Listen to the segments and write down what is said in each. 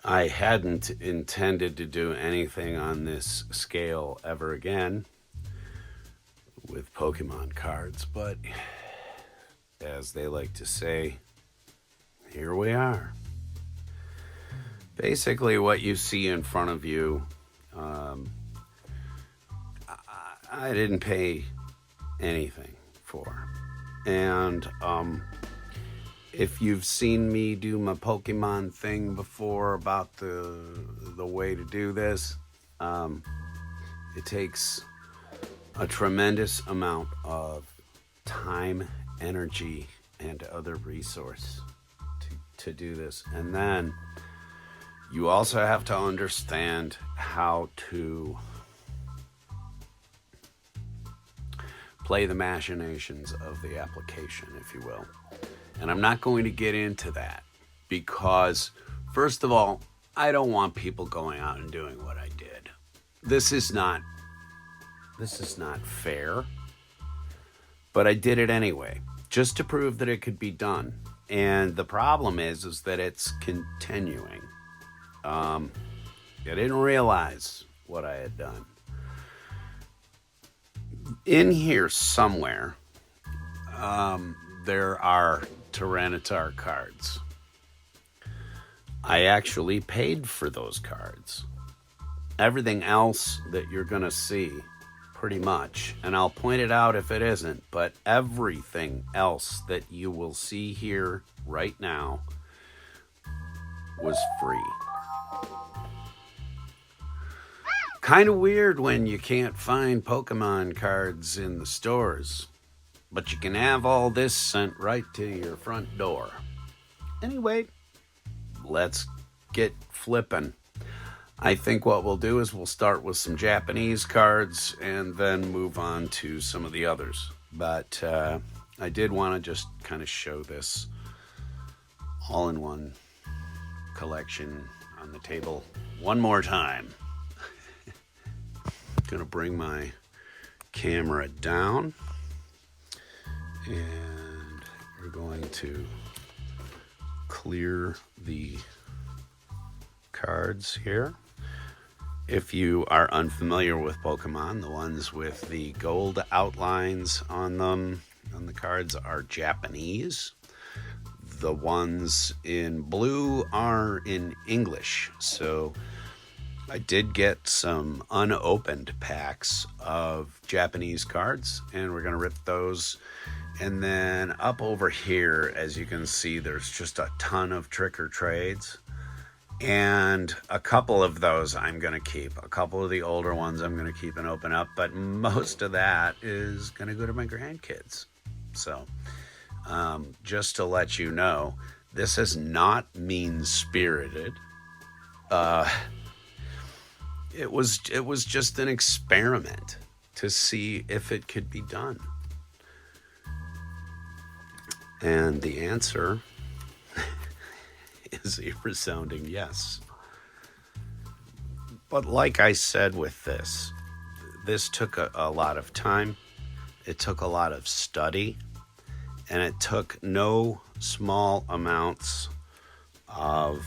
I hadn't intended to do anything on this scale ever again with Pokemon cards, but as they like to say, here we are. Basically, what you see in front of you, um, I didn't pay anything for. And if you've seen me do my Pokemon thing before about the way to do this, it takes a tremendous amount of time, energy, and other resource to do this. And then you also have to understand how to play the machinations of the application, if you will. And I'm not going to get into that because, first of all, I don't want people going out and doing what I did. This is not fair, but I did it anyway, just to prove that it could be done. And the problem is that it's continuing. I didn't realize what I had done. In here somewhere, there are Tyranitar cards. I actually paid for those cards. Everything else that you're going to see, pretty much, and I'll point it out if it isn't, but everything else that you will see here right now was free. Kind of weird when you can't find Pokemon cards in the stores, but you can have all this sent right to your front door. Anyway, let's get flipping. I think what we'll do is we'll start with some Japanese cards and then move on to some of the others. But I did want to just kind of show this all-in-one collection on the table one more time. Gonna bring my camera down and we're going to clear the cards here. If you are unfamiliar with Pokemon, the ones with the gold outlines on them on the cards are Japanese. The ones in blue are in English. So I did get some unopened packs of Japanese cards, and we're going to rip those. And then up over here, as you can see, there's just a ton of trick or trades. And a couple of those I'm going to keep. A couple of the older ones I'm going to keep and open up, but most of that is going to go to my grandkids. So just to let you know, this is not mean-spirited. It was just an experiment to see if it could be done. And the answer is a resounding yes. But like I said with this took a lot of time. It took a lot of study. And it took no small amounts of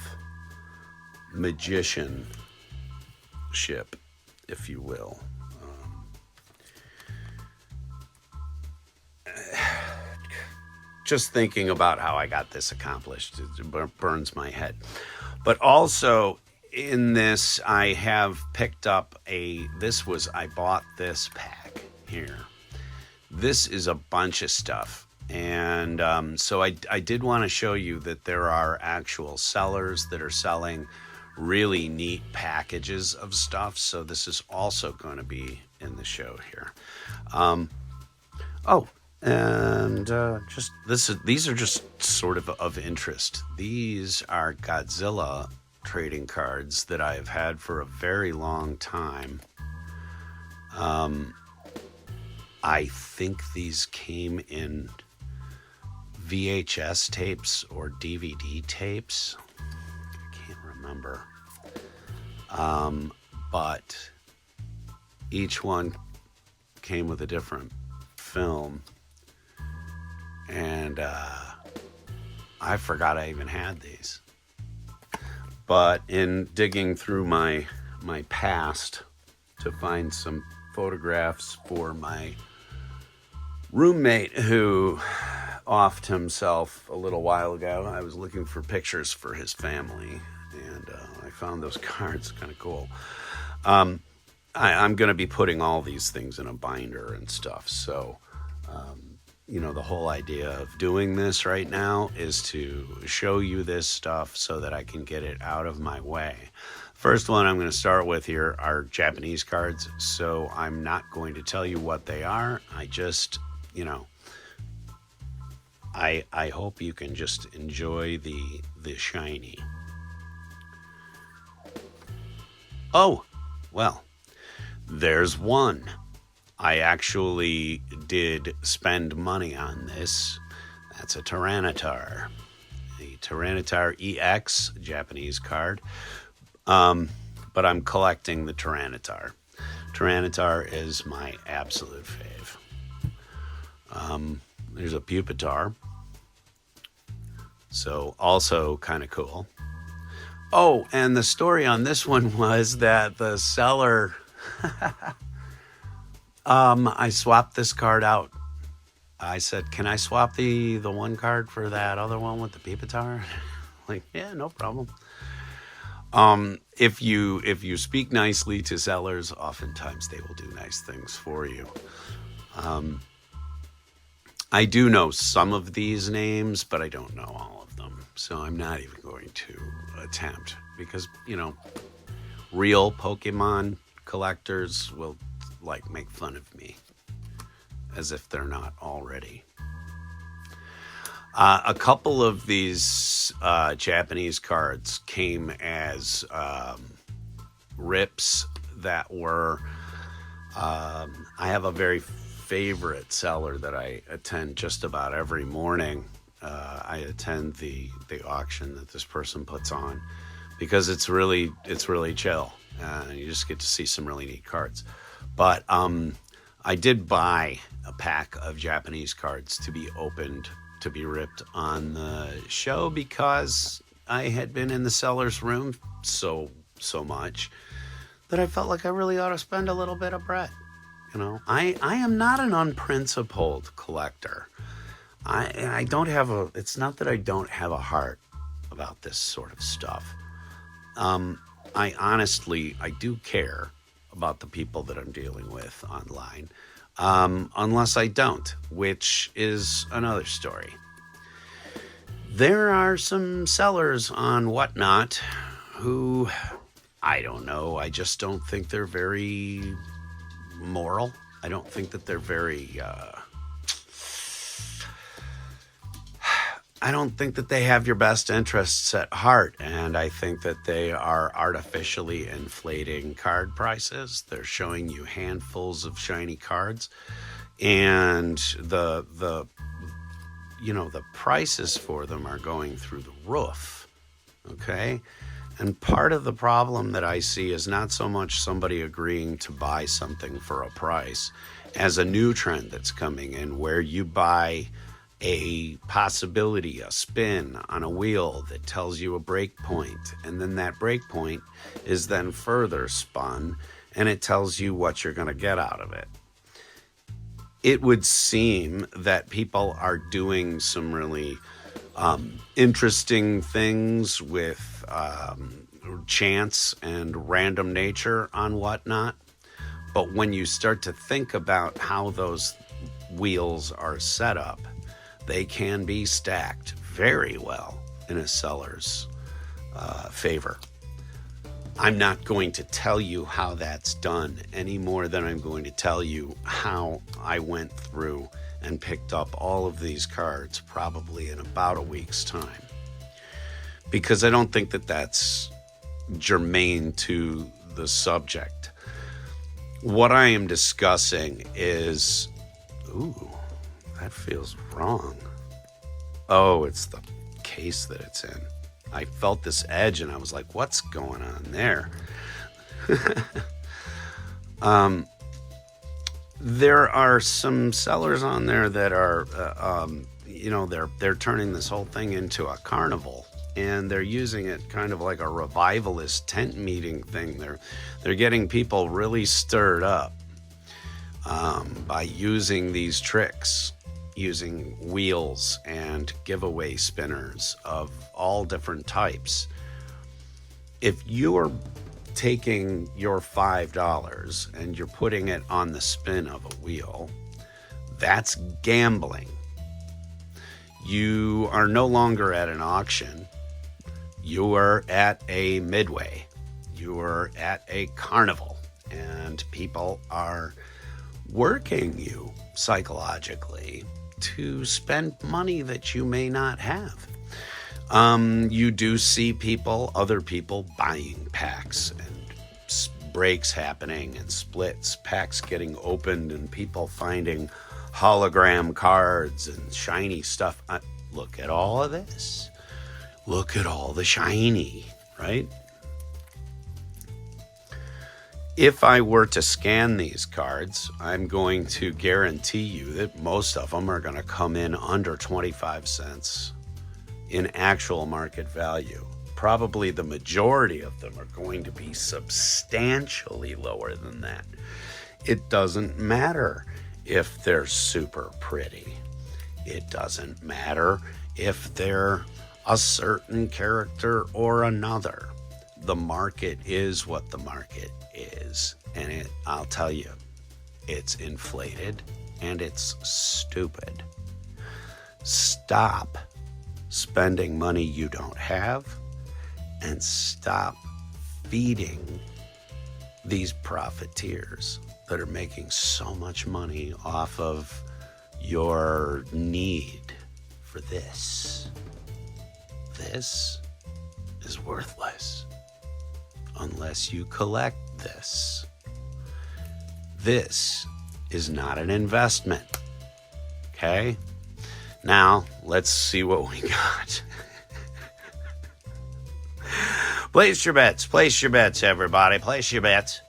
magicianship, if you will. Just thinking about how I got this accomplished, it burns my head. But also in this, I have picked up I bought this pack here. This is a bunch of stuff. And so I did want to show you that there are actual sellers that are selling really neat packages of stuff. So this is also going to be in the show here. These are just sort of interest. These are Godzilla trading cards that I have had for a very long time. I think these came in VHS tapes or DVD tapes. I can't remember. But each one came with a different film. And I forgot I even had these. But in digging through my past to find some photographs for my roommate who offed himself a little while ago, I was looking for pictures for his family, and I found those cards. Kind of cool. I'm going to be putting all these things in a binder and stuff. So, the whole idea of doing this right now is to show you this stuff so that I can get it out of my way. First one I'm going to start with here are Japanese cards. So I'm not going to tell you what they are. I just, I hope you can just enjoy the shiny. Oh, well, there's one. I actually did spend money on this. That's a Tyranitar. A Tyranitar EX, Japanese card. But I'm collecting the Tyranitar. Tyranitar is my absolute fave. There's a Pupitar. So also kind of cool. Oh, and the story on this one was that the seller... I swapped this card out. I said, can I swap the one card for that other one with the Pupitar? Like, yeah, no problem. If you speak nicely to sellers, oftentimes they will do nice things for you. I do know some of these names, but I don't know all of them. So I'm not even going to attempt because, real Pokemon collectors will make fun of me as if they're not already. A couple of these Japanese cards came as rips that were I have a very favorite seller that I attend just about every morning. I attend the auction that this person puts on because it's really chill. You just get to see some really neat cards. But I did buy a pack of Japanese cards to be opened, to be ripped on the show because I had been in the seller's room so much that I felt like I really ought to spend a little bit of bread. I am not an unprincipled collector. I don't have it's not that I don't have a heart about this sort of stuff. I do care about the people that I'm dealing with online, unless I don't, which is another story. There are some sellers on Whatnot who, I don't know, I just don't think they're very moral. I don't think that they're very... I don't think that they have your best interests at heart, and I think that they are artificially inflating card prices. They're showing you handfuls of shiny cards, and the prices for them are going through the roof. Okay? And part of the problem that I see is not so much somebody agreeing to buy something for a price as a new trend that's coming in where you buy a possibility, a spin on a wheel that tells you a break point, and then that break point is then further spun and it tells you what you're going to get out of it. It would seem that people are doing some really interesting things with chance and random nature on Whatnot, but when you start to think about how those wheels are set up, they can be stacked very well in a seller's favor. I'm not going to tell you how that's done any more than I'm going to tell you how I went through and picked up all of these cards probably in about a week's time. Because I don't think that that's germane to the subject. What I am discussing is... Ooh, that feels wrong. Oh, it's the case that it's in. I felt this edge and I was like, what's going on there? There are some sellers on there that are, they're turning this whole thing into a carnival. and they're using it kind of like a revivalist tent meeting thing. They're getting people really stirred up by using these tricks, using wheels and giveaway spinners of all different types. If you are taking your $5 and you're putting it on the spin of a wheel, that's gambling. You are no longer at an auction. You are at a midway. You are at a carnival, and people are working you psychologically to spend money that you may not have. You do see other people buying packs and breaks happening and splits, packs getting opened and people finding hologram cards and shiny stuff. Look at all of this. Look at all the shiny, right? If I were to scan these cards, I'm going to guarantee you that most of them are going to come in under 25 cents in actual market value. Probably the majority of them are going to be substantially lower than that. It doesn't matter if they're super pretty. It doesn't matter if they're a certain character or another. The market is what the market is. And I'll tell you, it's inflated and it's stupid. Stop spending money you don't have and stop feeding these profiteers that are making so much money off of your need for this. This is worthless unless you collect this. This is not an investment. Okay? Now, let's see what we got. Place your bets, everybody. Place your bets.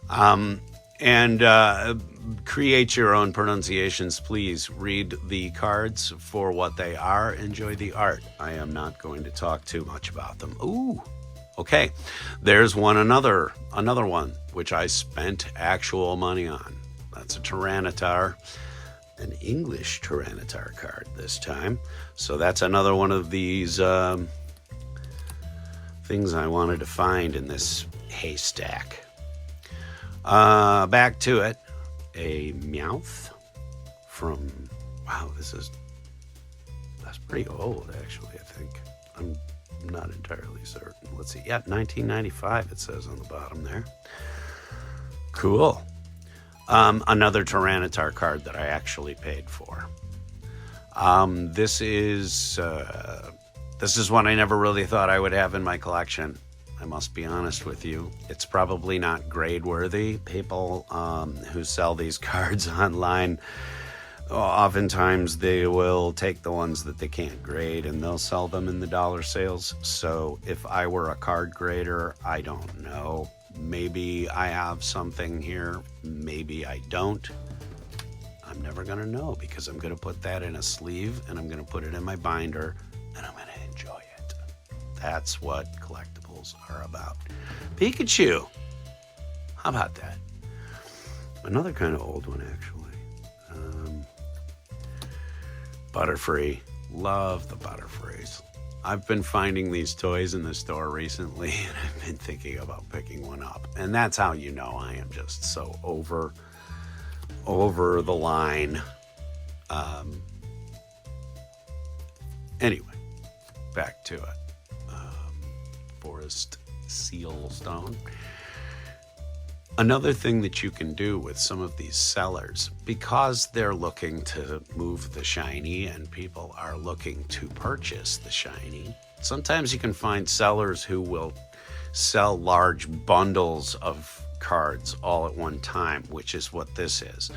And create your own pronunciations. Please read the cards for what they are. Enjoy the art. I am not going to talk too much about them. Ooh, okay. There's another one, which I spent actual money on. That's a Tyranitar, an English Tyranitar card this time. So that's another one of these things I wanted to find in this haystack. Back to it. A Meowth from, wow, that's pretty old, actually, I think. I'm not entirely certain. Let's see. Yeah, 1995, it says on the bottom there. Cool. Another Tyranitar card that I actually paid for. This is one I never really thought I would have in my collection. I must be honest with you. It's probably not grade worthy. People who sell these cards online, oftentimes they will take the ones that they can't grade and they'll sell them in the dollar sales. So if I were a card grader, I don't know. Maybe I have something here. Maybe I don't. I'm never going to know because I'm going to put that in a sleeve and I'm going to put it in my binder and I'm going to enjoy it. That's what collectibles are about. Pikachu. How about that? Another kind of old one, actually. Butterfree. Love the Butterfrees. I've been finding these toys in the store recently, and I've been thinking about picking one up. And that's how you know I am just so over the line. Anyway, back to it. Forest Seal Stone. Another thing that you can do with some of these sellers, because they're looking to move the shiny and people are looking to purchase the shiny, sometimes you can find sellers who will sell large bundles of cards all at one time, which is what this is.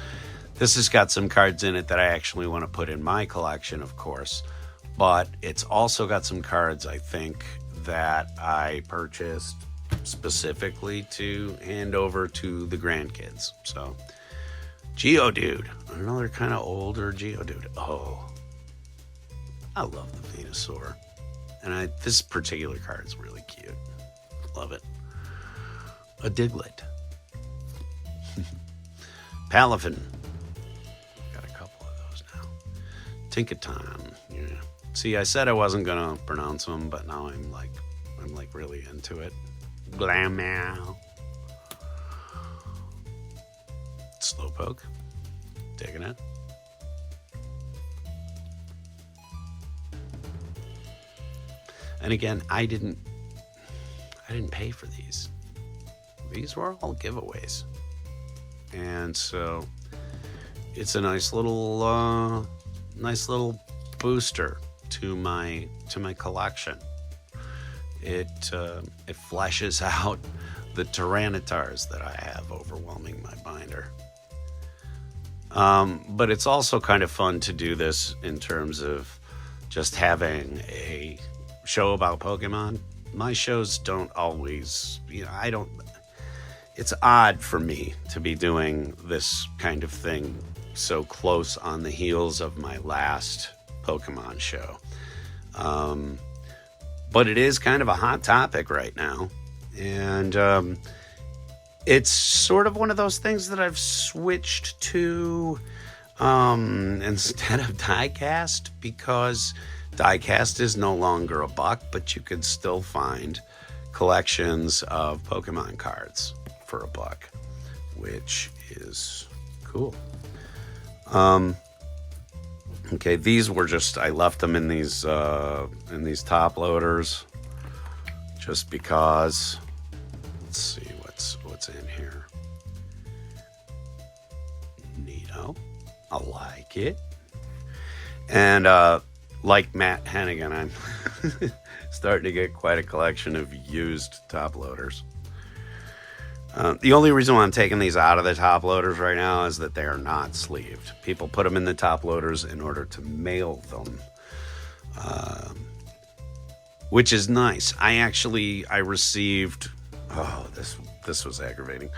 This has got some cards in it that I actually want to put in my collection, of course, but it's also got some cards, I think, that I purchased specifically to hand over to the grandkids. So, Geodude, another kind of older Geodude. Oh, I love the Venusaur. And this particular card is really cute. Love it. A Diglett. Palafin. Got a couple of those now. Tinkaton. Yeah. See, I said I wasn't gonna pronounce them, but now I'm like really into it. Glamow. Slowpoke. Digging it. And again, I didn't pay for these. These were all giveaways. And so it's a nice little booster to my collection. It fleshes out the Tyrannitars that I have overwhelming my binder. But it's also kind of fun to do this in terms of just having a show about Pokemon. My shows don't always, it's odd for me to be doing this kind of thing so close on the heels of my last Pokemon show. But it is kind of a hot topic right now. And it's sort of one of those things that I've switched to instead of diecast, because diecast is no longer a buck, but you can still find collections of Pokemon cards for a buck, which is cool. Okay, these were just, I left them in these top loaders just because. Let's see what's in here. Neato. I like it. And like Matt Hennigan, I'm starting to get quite a collection of used top loaders. The only reason why I'm taking these out of the top loaders right now is that they are not sleeved. People put them in the top loaders in order to mail them, which is nice. I received, this was aggravating.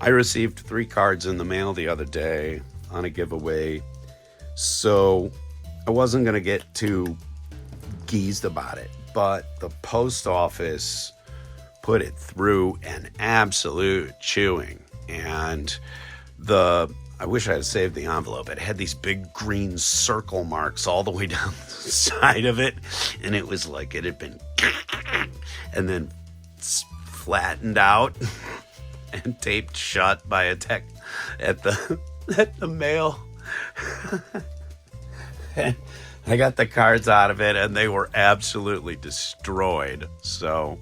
I received 3 cards in the mail the other day on a giveaway, so I wasn't going to get too geezed about it, but the post office put it through an absolute chewing. And I wish I had saved the envelope. It had these big green circle marks all the way down the side of it. And it was like it had been and then flattened out and taped shut by a tech at the mail. And I got the cards out of it and they were absolutely destroyed. So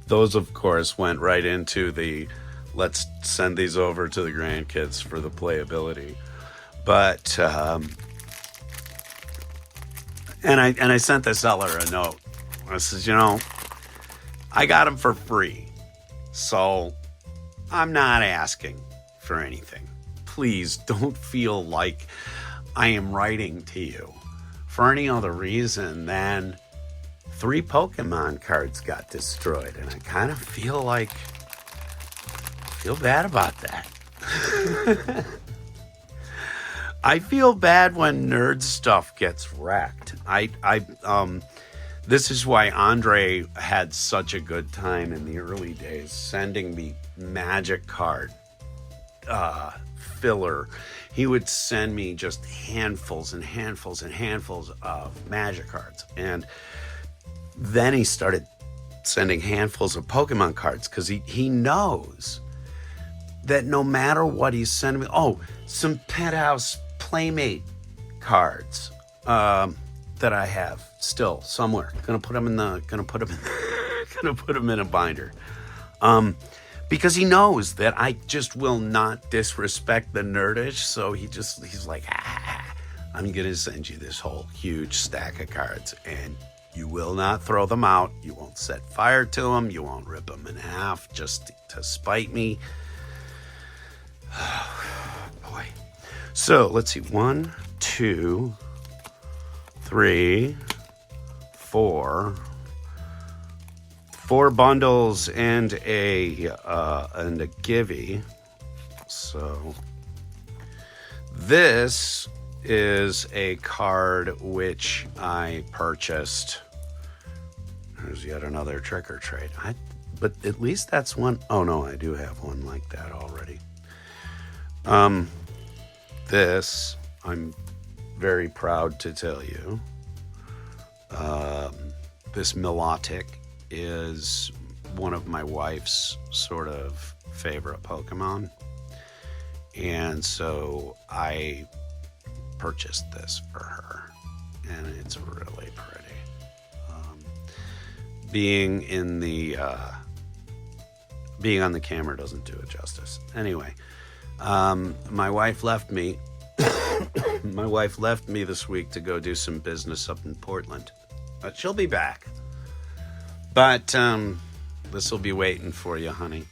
those, of course, went right into the let's send these over to the grandkids for the playability. But and I sent the seller a note. I says, I got them for free, so I'm not asking for anything. Please don't feel like I am writing to you for any other reason than 3 Pokemon cards got destroyed, and I kind of feel bad about that. I feel bad when nerd stuff gets wrecked. This is why Andre had such a good time in the early days sending me Magic card filler. He would send me just handfuls and handfuls and handfuls of Magic cards, and then he started sending handfuls of Pokemon cards because he knows that no matter what he's sending me, some Penthouse Playmate cards that I have still somewhere. Gonna put them in a binder, because he knows that I just will not disrespect the nerdish. So he's like, I'm gonna send you this whole huge stack of cards, and you will not throw them out. You won't set fire to them. You won't rip them in half just to spite me. Oh, boy. So let's see. 1, 2, 3, 4. 4 bundles and a givey. So this is a card which I purchased. There's yet another trick or treat. But at least that's one. Oh no, I do have one like that already. This, I'm very proud to tell you, this Milotic is one of my wife's sort of favorite Pokemon. And so I purchased this for her, and it's really pretty. Being on the camera doesn't do it justice. Anyway, my wife left me. My wife left me this week to go do some business up in Portland. But she'll be back. But this will be waiting for you, honey.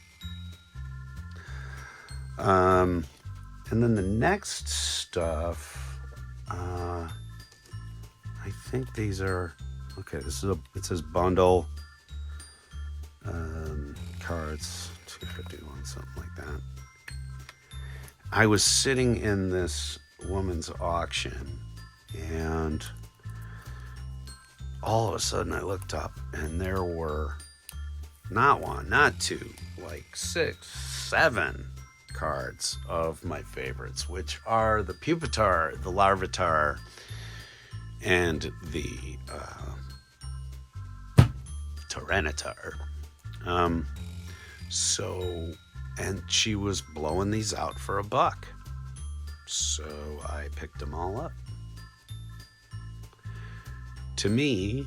And then the next stuff, I think these are, okay, it says bundle cards, 251, something like that. I was sitting in this woman's auction, and all of a sudden I looked up, and there were not one, not two, like 6, 7 cards of my favorites, which are the Pupitar, the Larvitar, and the Tyranitar. And she was blowing these out for $1. So I picked them all up. To me,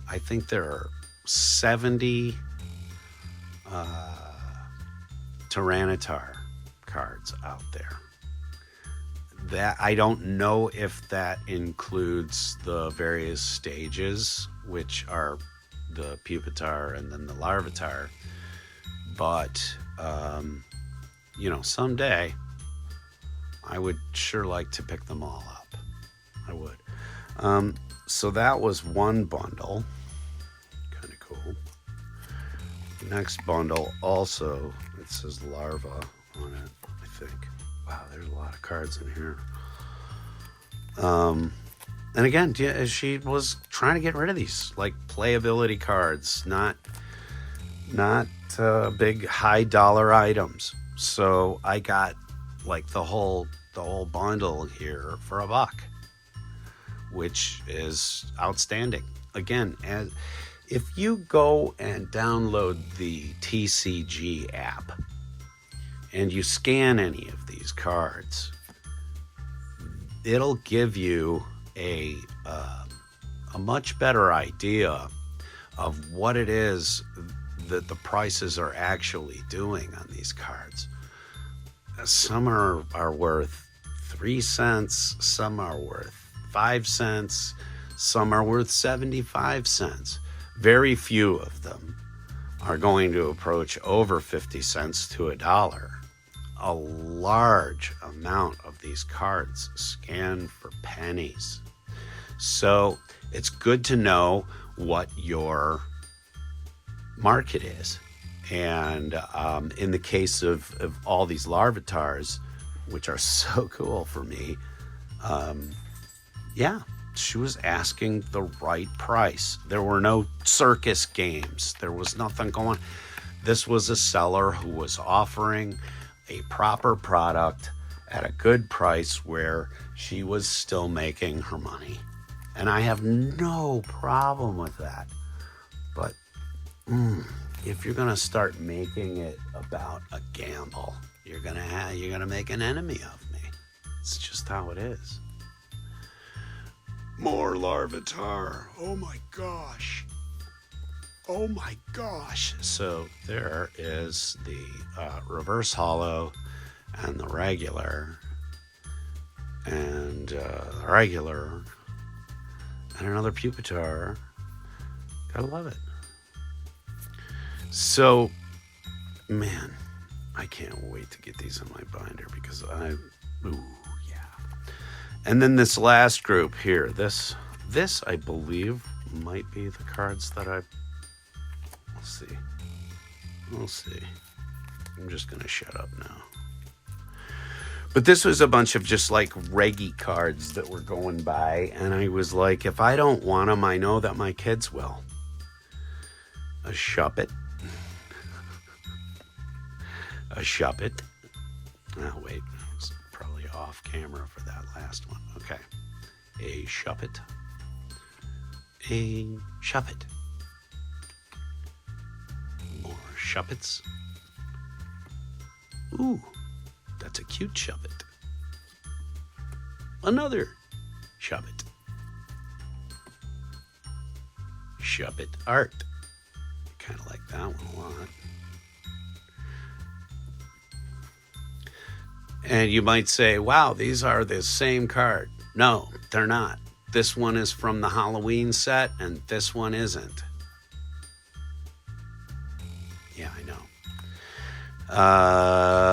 I think there are 70 Tyranitar cards out there. That I don't know if that includes the various stages, which are the Pupitar and then the Larvitar. But, someday I would sure like to pick them all up. I would. So that was one bundle. Kind of cool. Next bundle also, it says Larva on it, I think. Wow, there's a lot of cards in here. And again, she was trying to get rid of these, like, playability cards, not big high dollar items. So I got like the whole bundle here for $1, which is outstanding. Again, if you go and download the TCG app and you scan any of these cards, it'll give you a much better idea of what it is that the prices are actually doing on these cards. Some are worth 3 cents, some are worth 5 cents, some are worth 75 cents. Very few of them are going to approach over 50 cents to $1. A large amount of these cards scan for pennies. So it's good to know what your market is. And in the case of all these Larvitars, which are so cool for me, she was asking the right price. There were no circus games. There was nothing going on. This was a seller who was offering a proper product at a good price where she was still making her money. And I have no problem with that. But if you're gonna start making it about a gamble, you're gonna make an enemy of me. It's just how it is. More Larvitar. Oh my gosh. Oh my gosh. So there is the reverse holo and the regular, and and another Pupitar. Gotta love it. So, man, I can't wait to get these in my binder because And then this last group here, this I believe might be the cards that we'll see. I'm just gonna shut up now. But this was a bunch of just like reggie cards that were going by, and I was like, if I don't want them, I know that my kids will. A Shuppet. A Shuppet. Oh, wait. I was probably off camera for that last one. Okay. A Shuppet. A Shuppet. More Shuppets. Ooh, that's a cute Shuppet. Another Shuppet. Shuppet art. Kind of like that one a lot. And you might say, wow, these are the same card. No, they're not. This one is from the Halloween set, and this one isn't. Yeah, I know.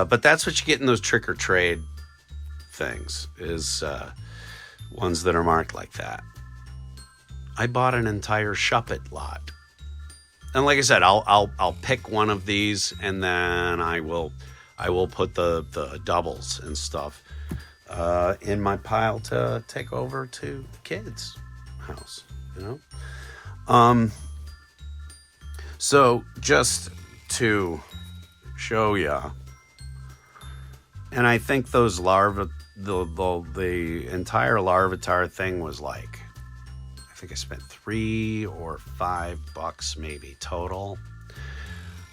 But that's what you get in those trick or trade things, is ones that are marked like that. I bought an entire Shuppet lot. And like I said, I'll pick one of these, and then I will put the doubles and stuff in my pile to take over to the kids' house, you know? So just to show ya, and I think those larva, the entire Larvitar thing was like, I think I spent $3 or $5 maybe total.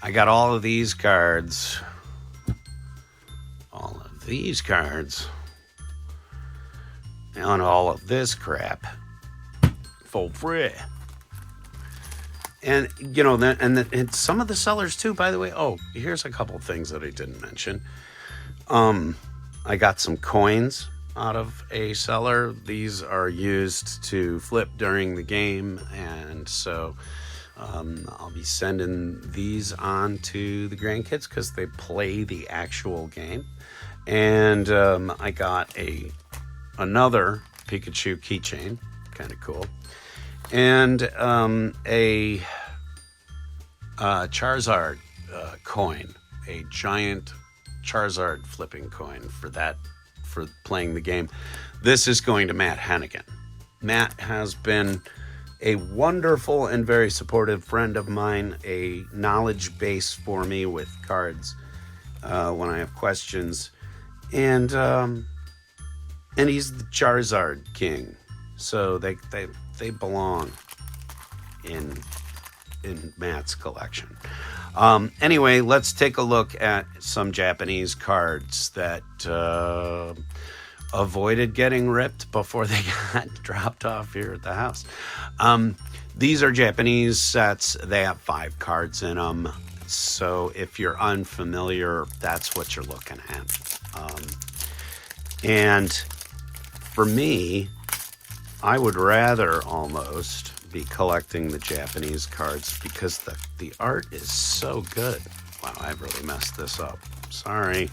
I got all of these cards, and all of this crap for free. And, you know, and some of the sellers too, by the way. Oh, here's a couple of things that I didn't mention. I got some coins out of a seller. These are used to flip during the game, and so I'll be sending these on to the grandkids because they play the actual game. And I got another Pikachu keychain, kind of cool, and a Charizard coin, a giant Charizard flipping coin for playing the game. This is going to Matt Hennigan. Matt has been a wonderful and very supportive friend of mine, a knowledge base for me with cards when I have questions, and he's the Charizard king, so they belong in Matt's collection. Anyway, let's take a look at some Japanese cards that avoided getting ripped before they got dropped off here at the house. These are Japanese sets. They have 5 cards in them. So if you're unfamiliar, that's what you're looking at. And for me, I would rather almost be collecting the Japanese cards because the art is so good. Wow, I really messed this up. Sorry.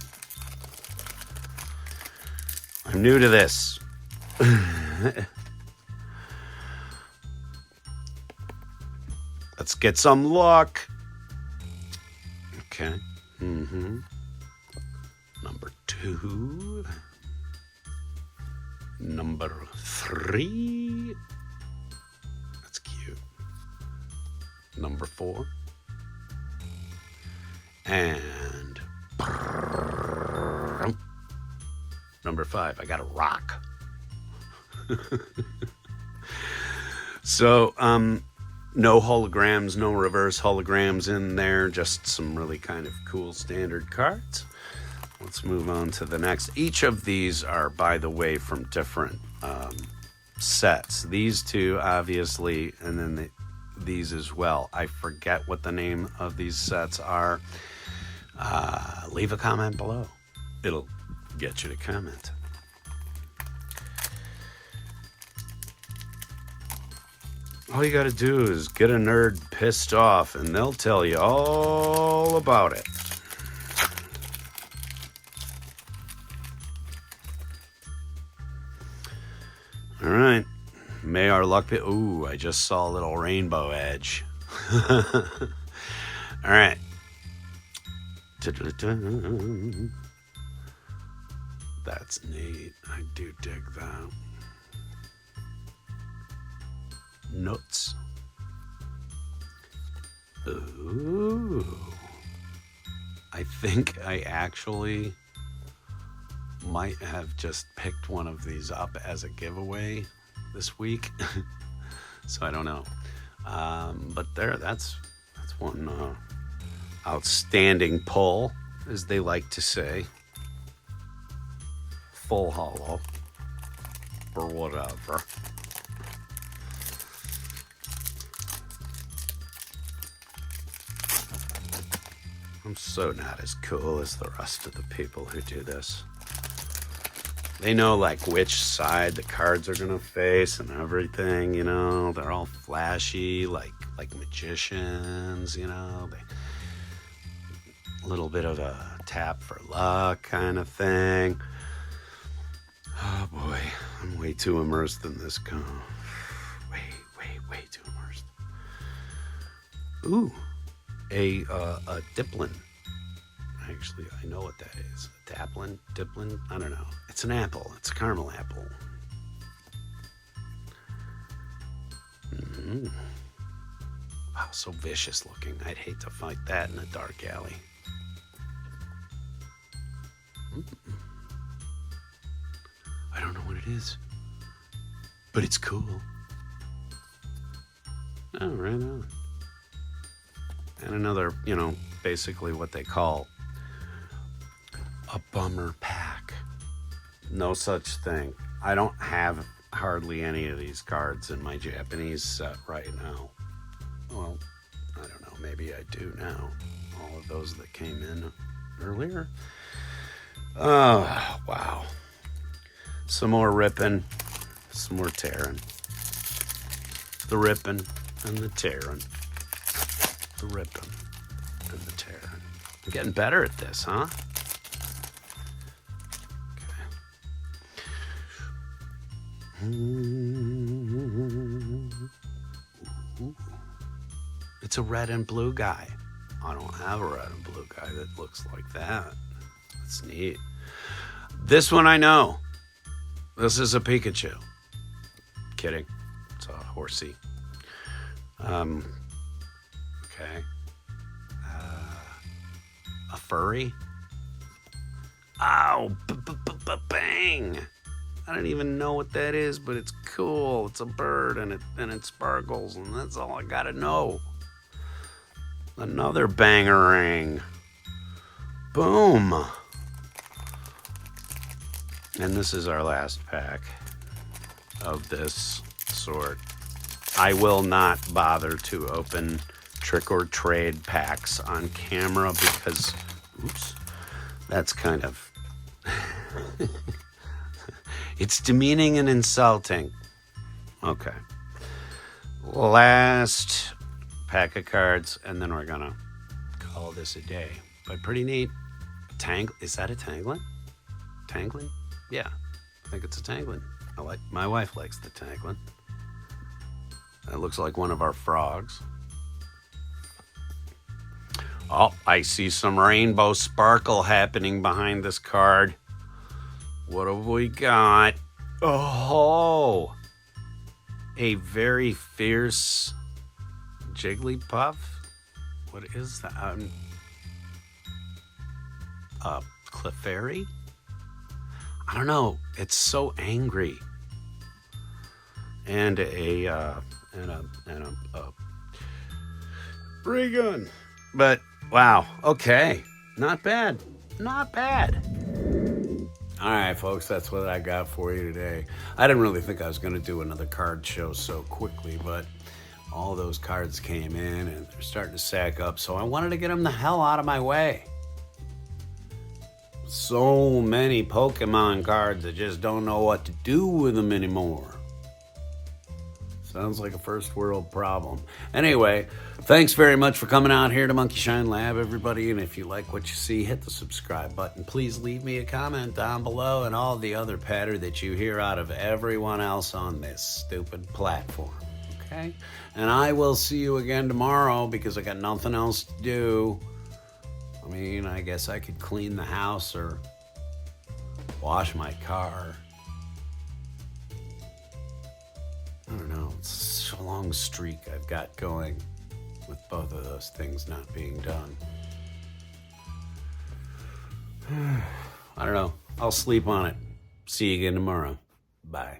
I'm new to this. Let's get some luck. Okay. Number 2. Number 3. That's cute. Number 4. And number 5. I got a rock. So, no holograms, no reverse holograms in there, just some really kind of cool standard cards. Let's move on to the next. Each of these are, by the way, from different sets. These two, obviously, and then these as well. I forget what the name of these sets are. Leave a comment below. It'll get you to comment. All you got to do is get a nerd pissed off, and they'll tell you all about it. All right. May our luck be... Ooh, I just saw a little rainbow edge. All right. That's neat. I do dig that. Nuts. Ooh. I think I actually might have just picked one of these up as a giveaway this week. So I don't know. But that's one outstanding pull, as they like to say. Full hollow or whatever. I'm so not as cool as the rest of the people who do this. They know like which side the cards are gonna face and everything, you know. They're all flashy, like magicians, you know. A little bit of a tap for luck kind of thing. Oh boy, I'm way too immersed in this. Way too immersed. Ooh, a Diplin. Actually, I know what that is. A Diplin? I don't know. It's an apple. It's a caramel apple. Wow, so vicious looking. I'd hate to fight that in a dark alley. I don't know what it is, but it's cool. Oh, right on. And another, basically what they call a bummer pack. No such thing. I don't have hardly any of these cards in my Japanese set right now. Well, I don't know. Maybe I do now. All of those that came in earlier. Oh, wow. Some more Rippin, some more Tearin. The Rippin and the Tearin. The Rippin and the Tearin. I'm getting better at this, huh? Okay. Ooh. It's a red and blue guy. I don't have a red and blue guy that looks like that. That's neat. This one I know. This is a Pikachu. Kidding. It's a horsey. Okay. A furry. Ow! Bang! I don't even know what that is, but it's cool. It's a bird and it sparkles, and that's all I gotta know. Another bangerang. Boom! And this is our last pack of this sort. I will not bother to open trick or trade packs on camera because, oops, that's kind of, it's demeaning and insulting. Okay. Last pack of cards, and then we're gonna call this a day. But pretty neat. Is that a Tanglin? Tanglin? Yeah, I think it's a Tanglin. My wife likes the Tanglin. That looks like one of our frogs. Oh, I see some rainbow sparkle happening behind this card. What have we got? Oh, a very fierce Jigglypuff. What is that? Clefairy? I don't know. It's so angry. And a ray gun. But wow, okay, not bad. All right, folks, that's what I got for you today. I didn't really think I was going to do another card show so quickly, but all those cards came in and they're starting to sack up, so I wanted to get them the hell out of my way. So many Pokemon cards, I just don't know what to do with them anymore. Sounds like a first world problem. Anyway, thanks very much for coming out here to Monkey Shine Lab, everybody. And if you like what you see, hit the subscribe button. Please leave me a comment down below and all the other patter that you hear out of everyone else on this stupid platform. Okay? And I will see you again tomorrow because I got nothing else to do. I mean, I guess I could clean the house or wash my car. I don't know, it's such a long streak I've got going with both of those things not being done. I don't know. I'll sleep on it. See you again tomorrow. Bye.